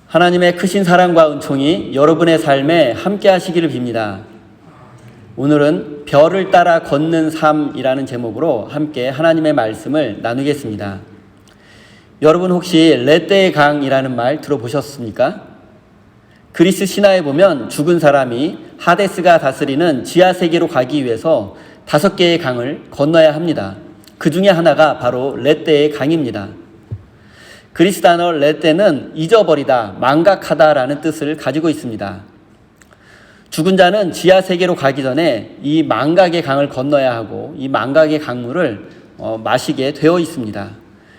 하나님의 크신 사랑과 은총이 여러분의 삶에 함께 하시기를 빕니다. 오늘은 별을 따라 걷는 삶이라는 제목으로 함께 하나님의 말씀을 나누겠습니다. 여러분 혹시 레떼의 강이라는 말 들어보셨습니까? 그리스 신화에 보면 죽은 사람이 하데스가 다스리는 지하세계로 가기 위해서 5개의 강을 건너야 합니다. 그 중에 하나가 바로 레떼의 강입니다. 그리스 단어 레떼는 잊어버리다, 망각하다라는 뜻을 가지고 있습니다. 죽은 자는 지하세계로 가기 전에 이 망각의 강을 건너야 하고 이 망각의 강물을 마시게 되어 있습니다.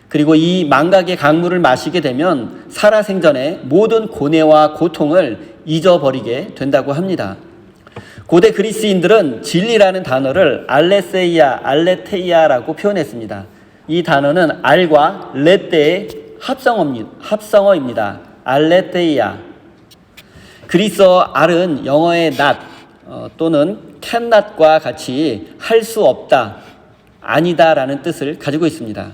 그리고 이 망각의 강물을 마시게 되면 살아생전의 모든 고뇌와 고통을 잊어버리게 된다고 합니다. 고대 그리스인들은 진리라는 단어를 알레테이아라고 표현했습니다. 이 단어는 알과 레떼의 합성어입니다. 알레테이아. 그리스어 알은 영어의 not 또는 cannot과 같이 할 수 없다, 아니다라는 뜻을 가지고 있습니다.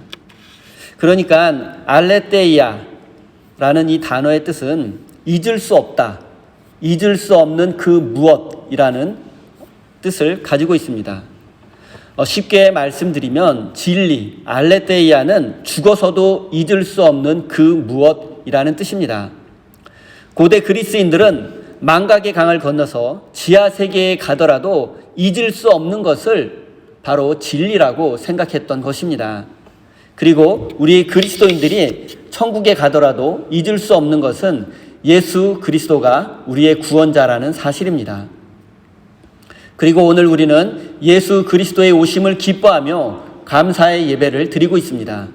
그러니까 알레테이아라는 이 단어의 뜻은 잊을 수 없다, 잊을 수 없는 그 무엇이라는 뜻을 가지고 있습니다. 쉽게 말씀드리면 진리, 알레테이아는 죽어서도 잊을 수 없는 그 무엇이라는 뜻입니다. 고대 그리스인들은 망각의 강을 건너서 지하세계에 가더라도 잊을 수 없는 것을 바로 진리라고 생각했던 것입니다. 그리고 우리 그리스도인들이 천국에 가더라도 잊을 수 없는 것은 예수 그리스도가 우리의 구원자라는 사실입니다. 그리고 오늘 우리는 예수 그리스도의 오심을 기뻐하며 감사의 예배를 드리고 있습니다.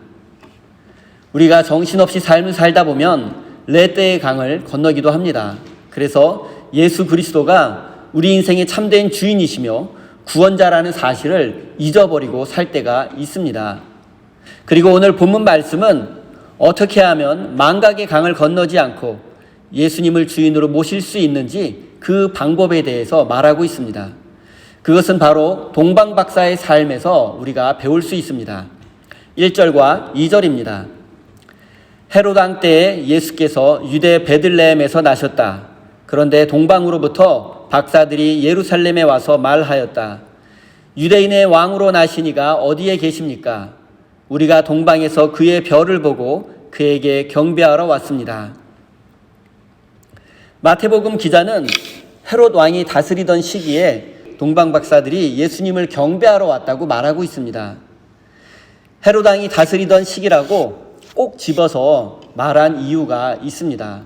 우리가 정신없이 삶을 살다 보면 레떼의 강을 건너기도 합니다. 그래서 예수 그리스도가 우리 인생의 참된 주인이시며 구원자라는 사실을 잊어버리고 살 때가 있습니다. 그리고 오늘 본문 말씀은 어떻게 하면 망각의 강을 건너지 않고 예수님을 주인으로 모실 수 있는지 그 방법에 대해서 말하고 있습니다. 그것은 바로 동방박사의 삶에서 우리가 배울 수 있습니다. 1절과 2절입니다. 헤롯 왕 때에 예수께서 유대 베들레헴에서 나셨다. 그런데 동방으로부터 박사들이 예루살렘에 와서 말하였다. 유대인의 왕으로 나시니가 어디에 계십니까? 우리가 동방에서 그의 별을 보고 그에게 경배하러 왔습니다. 마태복음 기자는 헤롯 왕이 다스리던 시기에 동방 박사들이 예수님을 경배하러 왔다고 말하고 있습니다. 헤롯 왕이 다스리던 시기라고 꼭 집어서 말한 이유가 있습니다.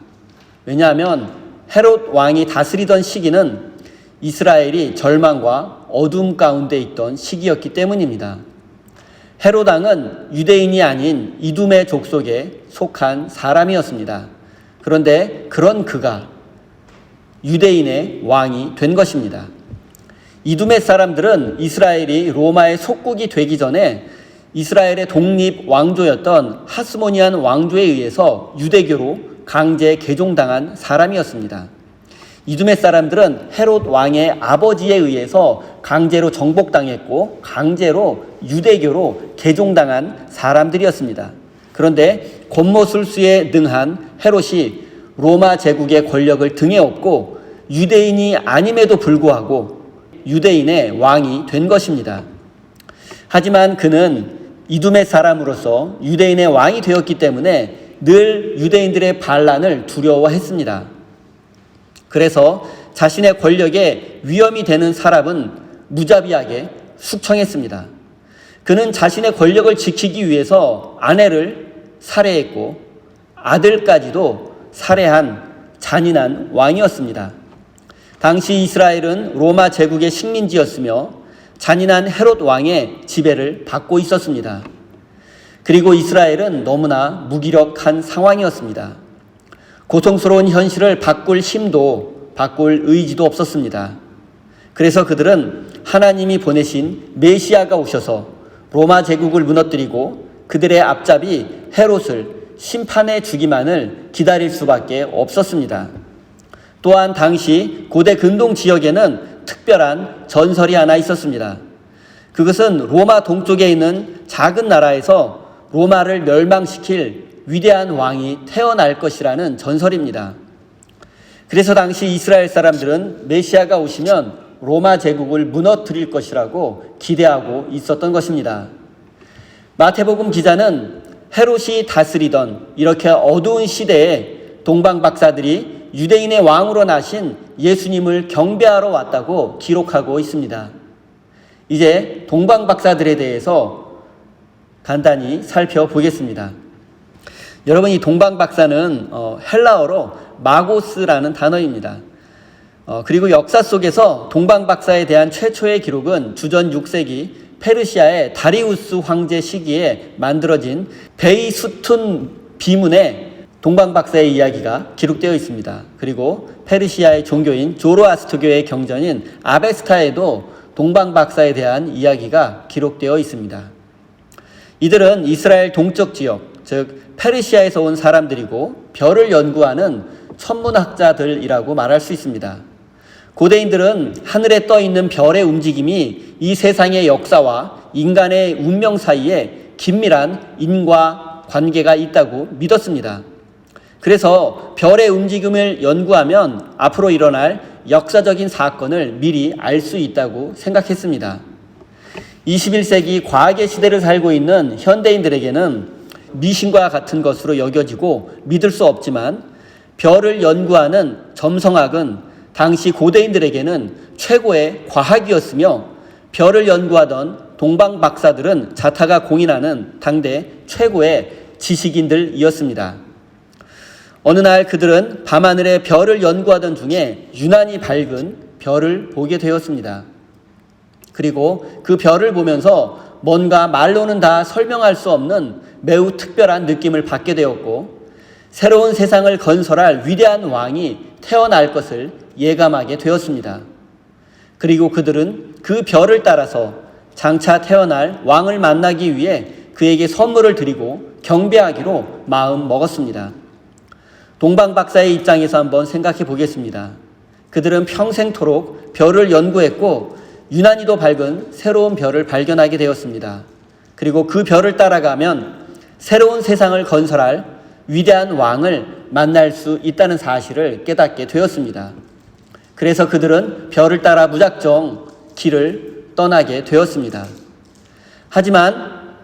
왜냐하면 헤롯 왕이 다스리던 시기는 이스라엘이 절망과 어둠 가운데 있던 시기였기 때문입니다. 헤롯 왕은 유대인이 아닌 이둠의 족속에 속한 사람이었습니다. 그런데 그런 그가 유대인의 왕이 된 것입니다. 이둠의 사람들은 이스라엘이 로마의 속국이 되기 전에 이스라엘의 독립 왕조였던 하스모니안 왕조에 의해서 유대교로 강제 개종당한 사람이었습니다. 이둠의 사람들은 헤롯 왕의 아버지에 의해서 강제로 정복당했고 강제로 유대교로 개종당한 사람들이었습니다. 그런데 권모술수에 능한 헤롯이 로마 제국의 권력을 등에 업고 유대인이 아님에도 불구하고 유대인의 왕이 된 것입니다. 하지만 그는 이둠의 사람으로서 유대인의 왕이 되었기 때문에 늘 유대인들의 반란을 두려워했습니다. 그래서 자신의 권력에 위험이 되는 사람은 무자비하게 숙청했습니다. 그는 자신의 권력을 지키기 위해서 아내를 살해했고 아들까지도 살해한 잔인한 왕이었습니다. 당시 이스라엘은 로마 제국의 식민지였으며 잔인한 헤롯 왕의 지배를 받고 있었습니다. 그리고 이스라엘은 너무나 무기력한 상황이었습니다. 고통스러운 현실을 바꿀 힘도 바꿀 의지도 없었습니다. 그래서 그들은 하나님이 보내신 메시아가 오셔서 로마 제국을 무너뜨리고 그들의 앞잡이 헤롯을 심판해 주기만을 기다릴 수밖에 없었습니다. 또한 당시 고대 근동 지역에는 특별한 전설이 하나 있었습니다. 그것은 로마 동쪽에 있는 작은 나라에서 로마를 멸망시킬 위대한 왕이 태어날 것이라는 전설입니다. 그래서 당시 이스라엘 사람들은 메시아가 오시면 로마 제국을 무너뜨릴 것이라고 기대하고 있었던 것입니다. 마태복음 기자는 헤롯이 다스리던 이렇게 어두운 시대에 동방 박사들이 유대인의 왕으로 나신 예수님을 경배하러 왔다고 기록하고 있습니다. 이제 동방 박사들에 대해서 간단히 살펴보겠습니다. 여러분, 이 동방 박사는 헬라어로 마고스라는 단어입니다. 그리고 역사 속에서 동방 박사에 대한 최초의 기록은 주전 6세기 페르시아의 다리우스 황제 시기에 만들어진 베이수툰 비문에 동방 박사의 이야기가 기록되어 있습니다. 그리고 페르시아의 종교인 조로아스터교의 경전인 아베스타에도 동방 박사에 대한 이야기가 기록되어 있습니다. 이들은 이스라엘 동쪽 지역, 즉 페르시아에서 온 사람들이고 별을 연구하는 천문학자들이라고 말할 수 있습니다. 고대인들은 하늘에 떠 있는 별의 움직임이 이 세상의 역사와 인간의 운명 사이에 긴밀한 인과 관계가 있다고 믿었습니다. 그래서 별의 움직임을 연구하면 앞으로 일어날 역사적인 사건을 미리 알 수 있다고 생각했습니다. 21세기 과학의 시대를 살고 있는 현대인들에게는 미신과 같은 것으로 여겨지고 믿을 수 없지만 별을 연구하는 점성학은 당시 고대인들에게는 최고의 과학이었으며 별을 연구하던 동방 박사들은 자타가 공인하는 당대 최고의 지식인들이었습니다. 어느 날 그들은 밤하늘의 별을 연구하던 중에 유난히 밝은 별을 보게 되었습니다. 그리고 그 별을 보면서 뭔가 말로는 다 설명할 수 없는 매우 특별한 느낌을 받게 되었고, 새로운 세상을 건설할 위대한 왕이 태어날 것을 예감하게 되었습니다. 그리고 그들은 그 별을 따라서 장차 태어날 왕을 만나기 위해 그에게 선물을 드리고 경배하기로 마음 먹었습니다. 동방 박사의 입장에서 한번 생각해 보겠습니다. 그들은 평생토록 별을 연구했고 유난히도 밝은 새로운 별을 발견하게 되었습니다. 그리고 그 별을 따라가면 새로운 세상을 건설할 위대한 왕을 만날 수 있다는 사실을 깨닫게 되었습니다. 그래서 그들은 별을 따라 무작정 길을 떠나게 되었습니다. 하지만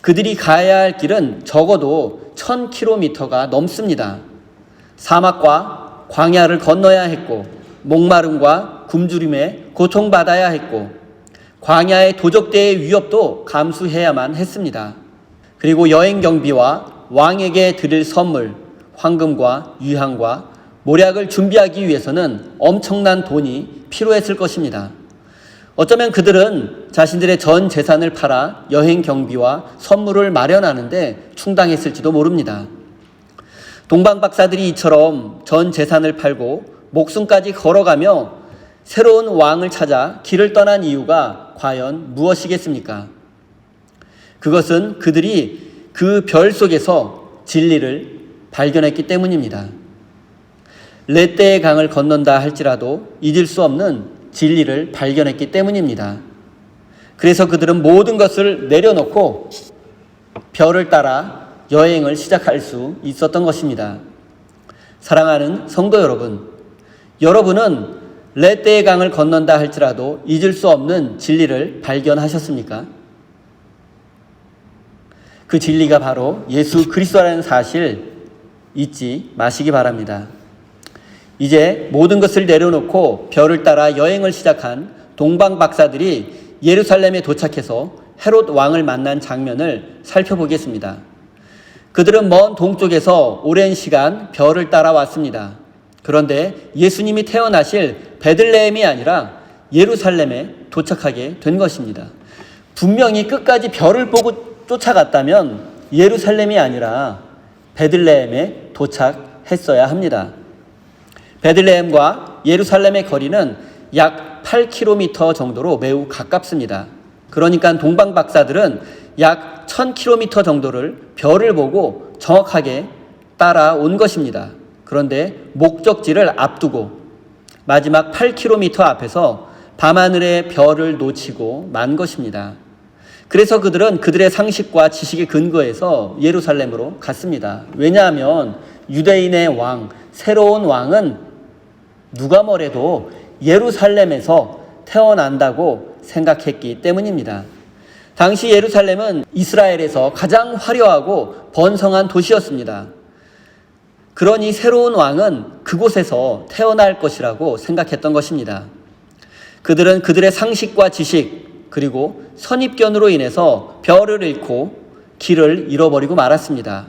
그들이 가야 할 길은 적어도 1000km가 넘습니다. 사막과 광야를 건너야 했고, 목마름과 굶주림에 고통받아야 했고, 광야의 도적대의 위협도 감수해야만 했습니다. 그리고 여행 경비와 왕에게 드릴 선물, 황금과 유향과 모략을 준비하기 위해서는 엄청난 돈이 필요했을 것입니다. 어쩌면 그들은 자신들의 전 재산을 팔아 여행 경비와 선물을 마련하는데 충당했을지도 모릅니다. 동방 박사들이 이처럼 전 재산을 팔고 목숨까지 걸어가며 새로운 왕을 찾아 길을 떠난 이유가 과연 무엇이겠습니까? 그것은 그들이 그 별 속에서 진리를 발견했기 때문입니다. 렛대의 강을 건넌다 할지라도 잊을 수 없는 진리를 발견했기 때문입니다. 그래서 그들은 모든 것을 내려놓고 별을 따라 여행을 시작할 수 있었던 것입니다. 사랑하는 성도 여러분, 여러분은 렛대의 강을 건넌다 할지라도 잊을 수 없는 진리를 발견하셨습니까? 그 진리가 바로 예수 그리스도라는 사실 잊지 마시기 바랍니다. 이제 모든 것을 내려놓고 별을 따라 여행을 시작한 동방 박사들이 예루살렘에 도착해서 헤롯 왕을 만난 장면을 살펴보겠습니다. 그들은 먼 동쪽에서 오랜 시간 별을 따라왔습니다. 그런데 예수님이 태어나실 베들레헴이 아니라 예루살렘에 도착하게 된 것입니다. 분명히 끝까지 별을 보고 쫓아갔다면 예루살렘이 아니라 베들레헴에 도착했어야 합니다. 베들레헴과 예루살렘의 거리는 약 8km 정도로 매우 가깝습니다. 그러니까 동방 박사들은 약 1000km 정도를 별을 보고 정확하게 따라온 것입니다. 그런데 목적지를 앞두고 마지막 8km 앞에서 밤하늘의 별을 놓치고 만 것입니다. 그래서 그들은 그들의 상식과 지식에 근거해서 예루살렘으로 갔습니다. 왜냐하면 유대인의 왕, 새로운 왕은 누가 뭐래도 예루살렘에서 태어난다고 생각했기 때문입니다. 당시 예루살렘은 이스라엘에서 가장 화려하고 번성한 도시였습니다. 그러니 새로운 왕은 그곳에서 태어날 것이라고 생각했던 것입니다. 그들은 그들의 상식과 지식 그리고 선입견으로 인해서 벼를 잃고 길을 잃어버리고 말았습니다.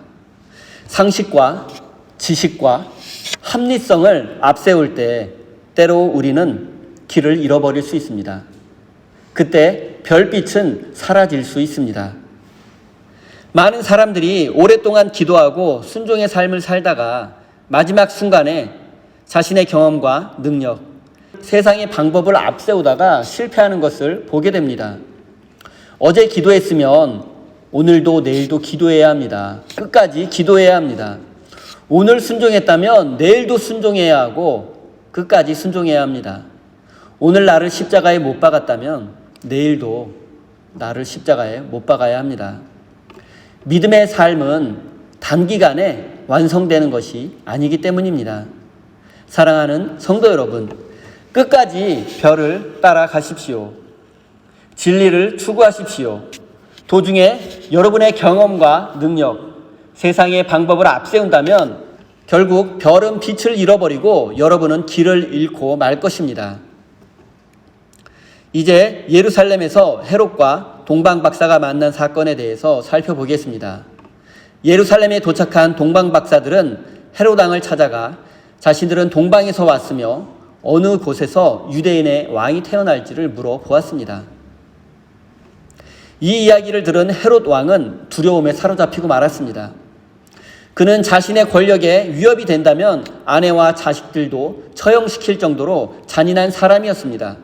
상식과 지식과 합리성을 앞세울 때 때로 우리는 길을 잃어버릴 수 있습니다. 그때 별빛은 사라질 수 있습니다. 많은 사람들이 오랫동안 기도하고 순종의 삶을 살다가 마지막 순간에 자신의 경험과 능력, 세상의 방법을 앞세우다가 실패하는 것을 보게 됩니다. 어제 기도했으면 오늘도 내일도 기도해야 합니다. 끝까지 기도해야 합니다. 오늘 순종했다면 내일도 순종해야 하고 끝까지 순종해야 합니다. 오늘 나를 십자가에 못 박았다면 내일도 나를 십자가에 못 박아야 합니다. 믿음의 삶은 단기간에 완성되는 것이 아니기 때문입니다. 사랑하는 성도 여러분, 끝까지 별을 따라가십시오. 진리를 추구하십시오. 도중에 여러분의 경험과 능력, 세상의 방법을 앞세운다면 결국 별은 빛을 잃어버리고 여러분은 길을 잃고 말 것입니다. 이제 예루살렘에서 헤롯과 동방박사가 만난 사건에 대해서 살펴보겠습니다. 예루살렘에 도착한 동방박사들은 헤롯 왕을 찾아가 자신들은 동방에서 왔으며 어느 곳에서 유대인의 왕이 태어날지를 물어보았습니다. 이 이야기를 들은 헤롯 왕은 두려움에 사로잡히고 말았습니다. 그는 자신의 권력에 위협이 된다면 아내와 자식들도 처형시킬 정도로 잔인한 사람이었습니다.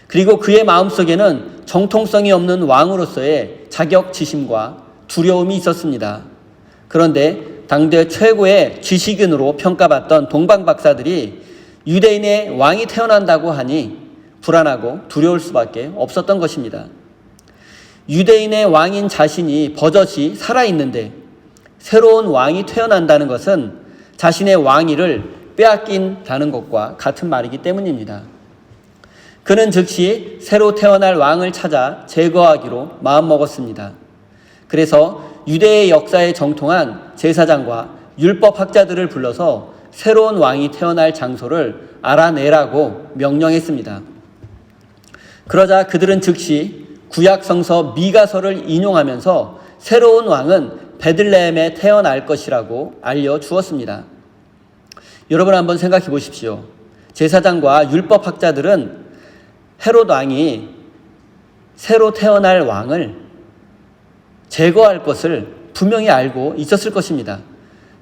그리고 그의 마음속에는 정통성이 없는 왕으로서의 자격지심과 두려움이 있었습니다. 그런데 당대 최고의 지식인으로 평가받던 동방박사들이 유대인의 왕이 태어난다고 하니 불안하고 두려울 수밖에 없었던 것입니다. 유대인의 왕인 자신이 버젓이 살아있는데 새로운 왕이 태어난다는 것은 자신의 왕위를 빼앗긴다는 것과 같은 말이기 때문입니다. 그는 즉시 새로 태어날 왕을 찾아 제거하기로 마음먹었습니다. 그래서 유대의 역사에 정통한 제사장과 율법학자들을 불러서 새로운 왕이 태어날 장소를 알아내라고 명령했습니다. 그러자 그들은 즉시 구약성서 미가서를 인용하면서 새로운 왕은 베들레헴에 태어날 것이라고 알려주었습니다. 여러분 한번 생각해 보십시오. 제사장과 율법학자들은 헤롯 왕이 새로 태어날 왕을 제거할 것을 분명히 알고 있었을 것입니다.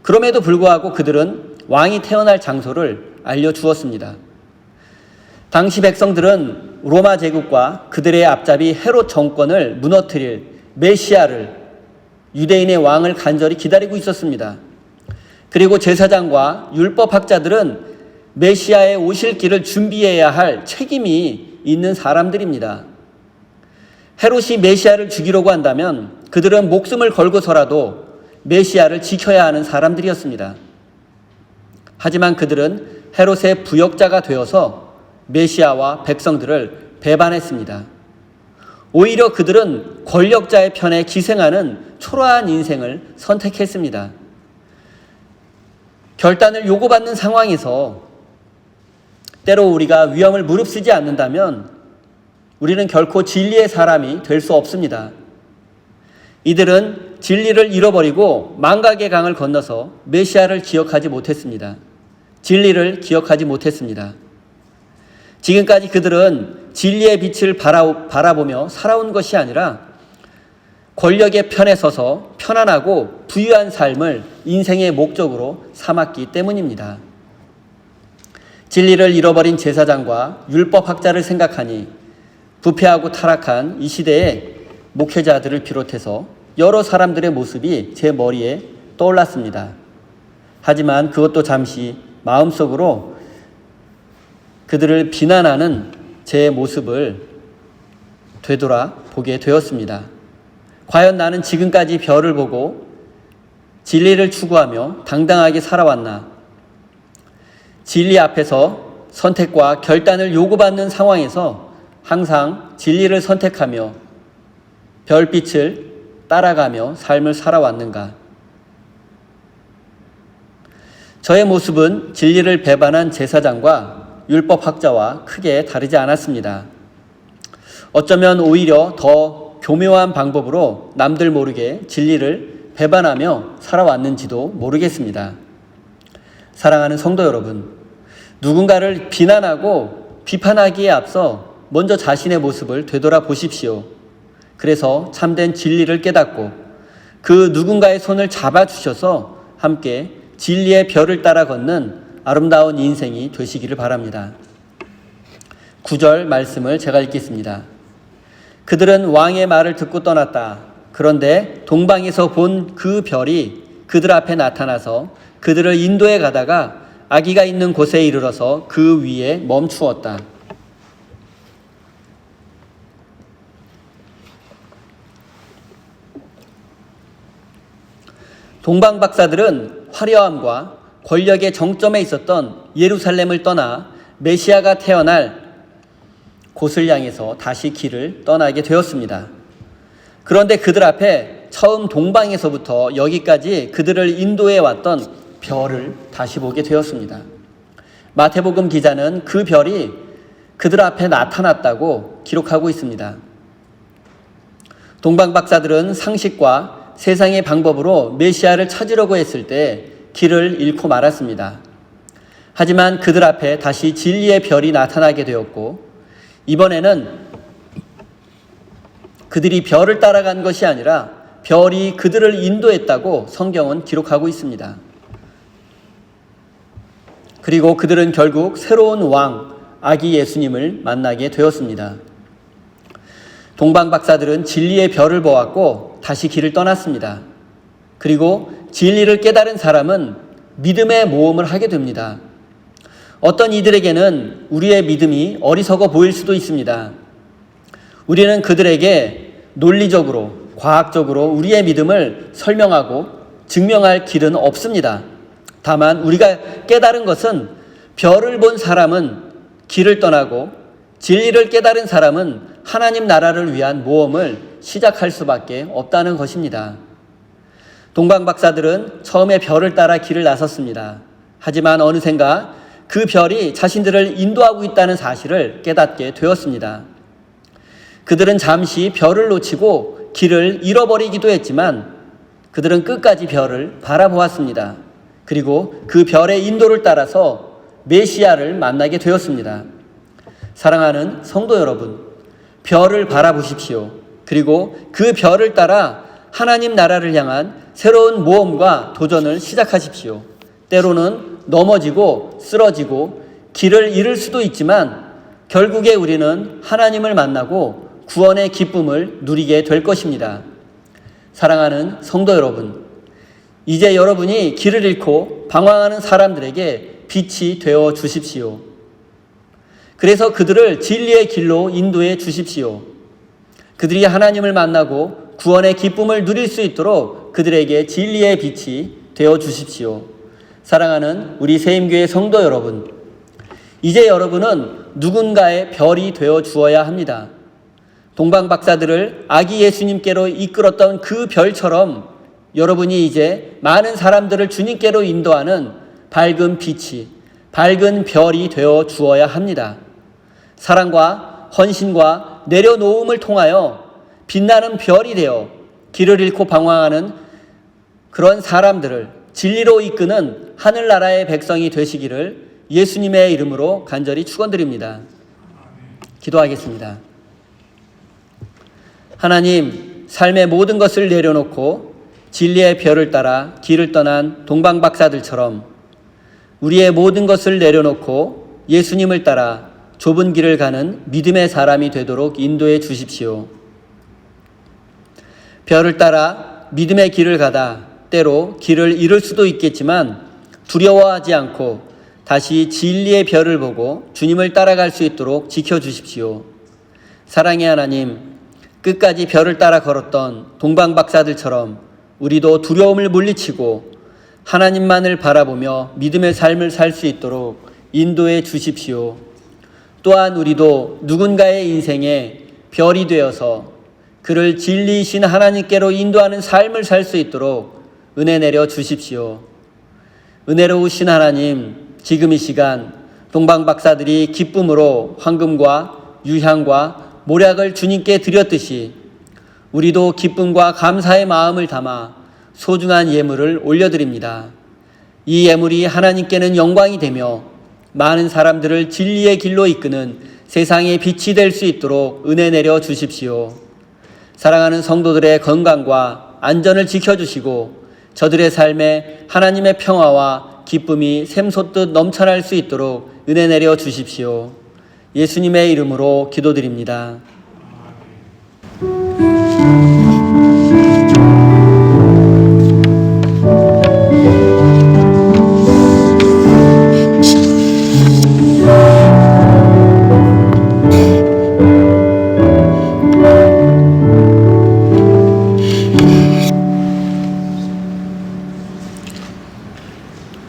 그럼에도 불구하고 그들은 왕이 태어날 장소를 알려주었습니다. 당시 백성들은 로마 제국과 그들의 앞잡이 헤롯 정권을 무너뜨릴 메시아를 유대인의 왕을 간절히 기다리고 있었습니다. 그리고 제사장과 율법학자들은 메시아의 오실 길을 준비해야 할 책임이 있는 사람들입니다. 헤롯이 메시아를 죽이려고 한다면 그들은 목숨을 걸고서라도 메시아를 지켜야 하는 사람들이었습니다. 하지만 그들은 헤롯의 부역자가 되어서 메시아와 백성들을 배반했습니다. 오히려 그들은 권력자의 편에 기생하는 초라한 인생을 선택했습니다. 결단을 요구받는 상황에서 때로 우리가 위험을 무릅쓰지 않는다면 우리는 결코 진리의 사람이 될 수 없습니다. 이들은 진리를 잃어버리고 망각의 강을 건너서 메시아를 기억하지 못했습니다. 진리를 기억하지 못했습니다. 지금까지 그들은 진리의 빛을 바라보며 살아온 것이 아니라 권력의 편에 서서 편안하고 부유한 삶을 인생의 목적으로 삼았기 때문입니다. 진리를 잃어버린 제사장과 율법학자를 생각하니 부패하고 타락한 이 시대의 목회자들을 비롯해서 여러 사람들의 모습이 제 머리에 떠올랐습니다. 하지만 그것도 잠시 마음속으로 그들을 비난하는 제 모습을 되돌아보게 되었습니다. 과연 나는 지금까지 별을 보고 진리를 추구하며 당당하게 살아왔나? 진리 앞에서 선택과 결단을 요구받는 상황에서 항상 진리를 선택하며 별빛을 따라가며 삶을 살아왔는가? 저의 모습은 진리를 배반한 제사장과 율법학자와 크게 다르지 않았습니다. 어쩌면 오히려 더 교묘한 방법으로 남들 모르게 진리를 배반하며 살아왔는지도 모르겠습니다. 사랑하는 성도 여러분, 누군가를 비난하고 비판하기에 앞서 먼저 자신의 모습을 되돌아보십시오. 그래서 참된 진리를 깨닫고 그 누군가의 손을 잡아주셔서 함께 진리의 별을 따라 걷는 아름다운 인생이 되시기를 바랍니다. 9절 말씀을 제가 읽겠습니다. 그들은 왕의 말을 듣고 떠났다. 그런데 동방에서 본 그 별이 그들 앞에 나타나서 그들을 인도해 가다가 아기가 있는 곳에 이르러서 그 위에 멈추었다. 동방 박사들은 화려함과 권력의 정점에 있었던 예루살렘을 떠나 메시아가 태어날 곳을 향해서 다시 길을 떠나게 되었습니다. 그런데 그들 앞에 처음 동방에서부터 여기까지 그들을 인도해 왔던 별을 다시 보게 되었습니다. 마태복음 기자는 그 별이 그들 앞에 나타났다고 기록하고 있습니다. 동방 박사들은 상식과 세상의 방법으로 메시아를 찾으려고 했을 때 길을 잃고 말았습니다. 하지만 그들 앞에 다시 진리의 별이 나타나게 되었고 이번에는 그들이 별을 따라간 것이 아니라 별이 그들을 인도했다고 성경은 기록하고 있습니다. 그리고 그들은 결국 새로운 왕, 아기 예수님을 만나게 되었습니다. 동방 박사들은 진리의 별을 보았고 다시 길을 떠났습니다. 그리고 진리를 깨달은 사람은 믿음의 모험을 하게 됩니다. 어떤 이들에게는 우리의 믿음이 어리석어 보일 수도 있습니다. 우리는 그들에게 논리적으로, 과학적으로 우리의 믿음을 설명하고 증명할 길은 없습니다. 다만 우리가 깨달은 것은 별을 본 사람은 길을 떠나고 진리를 깨달은 사람은 하나님 나라를 위한 모험을 시작할 수밖에 없다는 것입니다. 동방 박사들은 처음에 별을 따라 길을 나섰습니다. 하지만 어느샌가 그 별이 자신들을 인도하고 있다는 사실을 깨닫게 되었습니다. 그들은 잠시 별을 놓치고 길을 잃어버리기도 했지만 그들은 끝까지 별을 바라보았습니다. 그리고 그 별의 인도를 따라서 메시아를 만나게 되었습니다. 사랑하는 성도 여러분, 별을 바라보십시오. 그리고 그 별을 따라 하나님 나라를 향한 새로운 모험과 도전을 시작하십시오. 때로는 넘어지고 쓰러지고 길을 잃을 수도 있지만 결국에 우리는 하나님을 만나고 구원의 기쁨을 누리게 될 것입니다. 사랑하는 성도 여러분, 이제 여러분이 길을 잃고 방황하는 사람들에게 빛이 되어 주십시오. 그래서 그들을 진리의 길로 인도해 주십시오. 그들이 하나님을 만나고 구원의 기쁨을 누릴 수 있도록 그들에게 진리의 빛이 되어 주십시오. 사랑하는 우리 세임교회 성도 여러분, 이제 여러분은 누군가의 별이 되어 주어야 합니다. 동방 박사들을 아기 예수님께로 이끌었던 그 별처럼 여러분이 이제 많은 사람들을 주님께로 인도하는 밝은 빛이, 밝은 별이 되어 주어야 합니다. 사랑과 헌신과 내려놓음을 통하여 빛나는 별이 되어 길을 잃고 방황하는 그런 사람들을 진리로 이끄는 하늘나라의 백성이 되시기를 예수님의 이름으로 간절히 축원드립니다. 기도하겠습니다. 하나님, 삶의 모든 것을 내려놓고 진리의 별을 따라 길을 떠난 동방 박사들처럼 우리의 모든 것을 내려놓고 예수님을 따라 좁은 길을 가는 믿음의 사람이 되도록 인도해 주십시오. 별을 따라 믿음의 길을 가다 때로 길을 잃을 수도 있겠지만 두려워하지 않고 다시 진리의 별을 보고 주님을 따라갈 수 있도록 지켜주십시오. 사랑의 하나님, 끝까지 별을 따라 걸었던 동방박사들처럼 우리도 두려움을 물리치고 하나님만을 바라보며 믿음의 삶을 살 수 있도록 인도해 주십시오. 또한 우리도 누군가의 인생에 별이 되어서 그를 진리이신 하나님께로 인도하는 삶을 살 수 있도록 은혜 내려 주십시오. 은혜로우신 하나님, 지금 이 시간 동방박사들이 기쁨으로 황금과 유향과 모략을 주님께 드렸듯이 우리도 기쁨과 감사의 마음을 담아 소중한 예물을 올려드립니다. 이 예물이 하나님께는 영광이 되며 많은 사람들을 진리의 길로 이끄는 세상의 빛이 될 수 있도록 은혜 내려 주십시오. 사랑하는 성도들의 건강과 안전을 지켜주시고 저들의 삶에 하나님의 평화와 기쁨이 샘솟듯 넘쳐날 수 있도록 은혜 내려 주십시오. 예수님의 이름으로 기도드립니다.